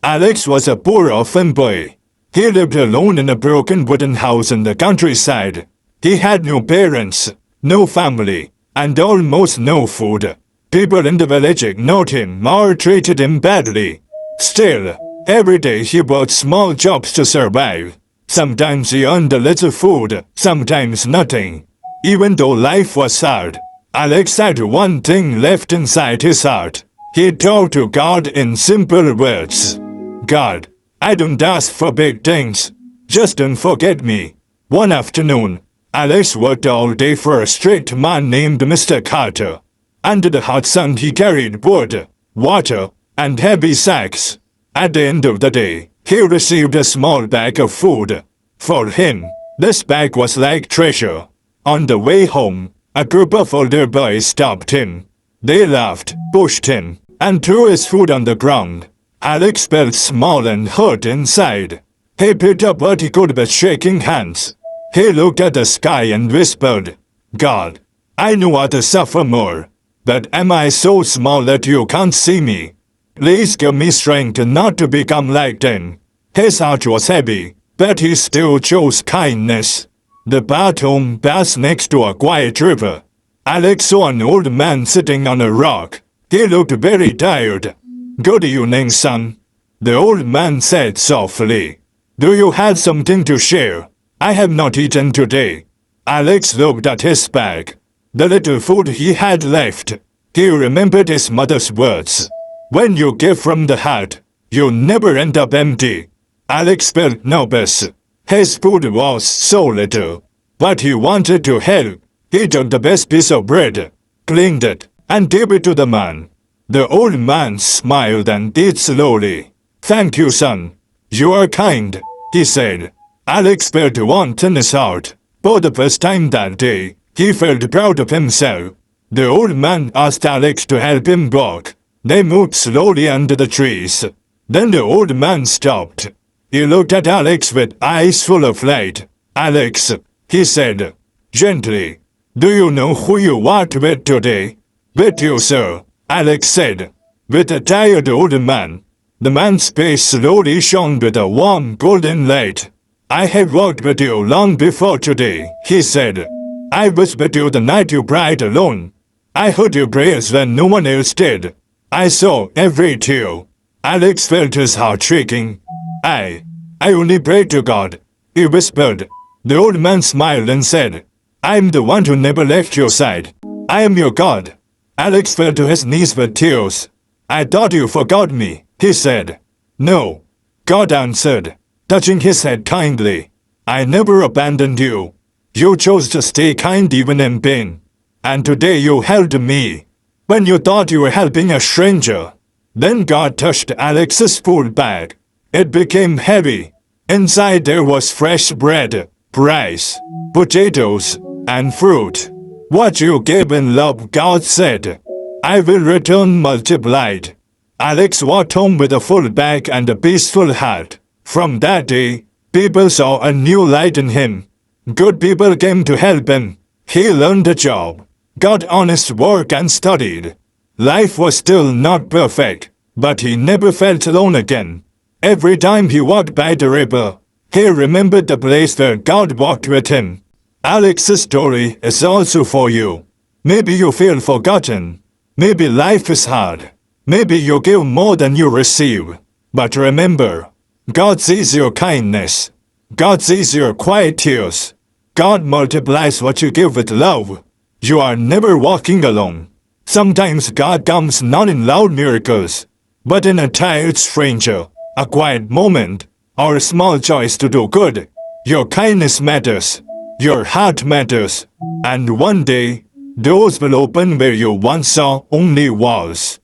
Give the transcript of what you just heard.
Alex was a poor orphan boy. He lived alone in a broken wooden house in the countryside. He had no parents, no family, and almost no food. People in the village ignored him or treated him badly. Still, every day he worked small jobs to survive. Sometimes he earned a little food, sometimes nothing. Even though life was hard, Alex had one thing left inside his heart. He talked to God in simple words. God, I don't ask for big things. Just don't forget me. One afternoon, Alex worked all day for a strict man named Mr. Carter. Under the hot sun he carried wood, water, and heavy sacks. At the end of the day, he received a small bag of food. For him, this bag was like treasure. On the way home, a group of older boys stopped him. They laughed, pushed him, and threw his food on the ground. Alex felt small and hurt inside. He picked up what he could with shaking hands. He looked at the sky and whispered, God, I know others suffer more, but am I so small that you can't see me? Please give me strength not to become like them. His heart was heavy, but he still chose kindness. The path home passed next to a quiet river. Alex saw an old man sitting on a rock. He looked very tired. Good evening, son. The old man said softly. Do you have something to share? I have not eaten today. Alex looked at his bag. The little food he had left. He remembered his mother's words. When you give from the heart, you never end up empty. Alex felt nervous. His food was so little, but he wanted to help. He took the best piece of bread, cleaned it, and gave it to the man. The old man smiled and ate slowly. Thank you, son. You are kind, he said. Alex felt warmth in his heart. For the first time that day, he felt proud of himself. The old man asked Alex to help him walk. They moved slowly under the trees. Then the old man stopped. He looked at Alex with eyes full of light. Alex, he said, gently, do you know who you walked with today? With you, sir, Alex said, with a tired old man. The man's face slowly shone with a warm golden light. I have walked with you long before today, he said. I was with you the night you cried alone. I heard your prayers when no one else did. I saw every tear. Alex felt his heart shaking. I only pray to God, he whispered. The old man smiled and said, I'm the one who never left your side. I am your God. Alex fell to his knees with tears. I thought you forgot me, he said. No, God answered, touching his head kindly. I never abandoned you. You chose to stay kind even in pain. And today you helped me. When you thought you were helping a stranger. Then God touched Alex's food bag. It became heavy. Inside there was fresh bread, rice, potatoes, and fruit. What you gave in love, God said, I will return multiplied. Alex walked home with a full bag and a peaceful heart. From that day, people saw a new light in him. Good people came to help him. He learned a job, got honest work and studied. Life was still not perfect, but he never felt alone again. Every time he walked by the river, he remembered the place where God walked with him. Alex's story is also for you. Maybe you feel forgotten. Maybe life is hard. Maybe you give more than you receive. But remember, God sees your kindness. God sees your quiet tears. God multiplies what you give with love. You are never walking alone. Sometimes God comes not in loud miracles, but in a tired stranger, a quiet moment, or a small choice to do good. Your kindness matters. Your heart matters. And one day, doors will open where you once saw only walls.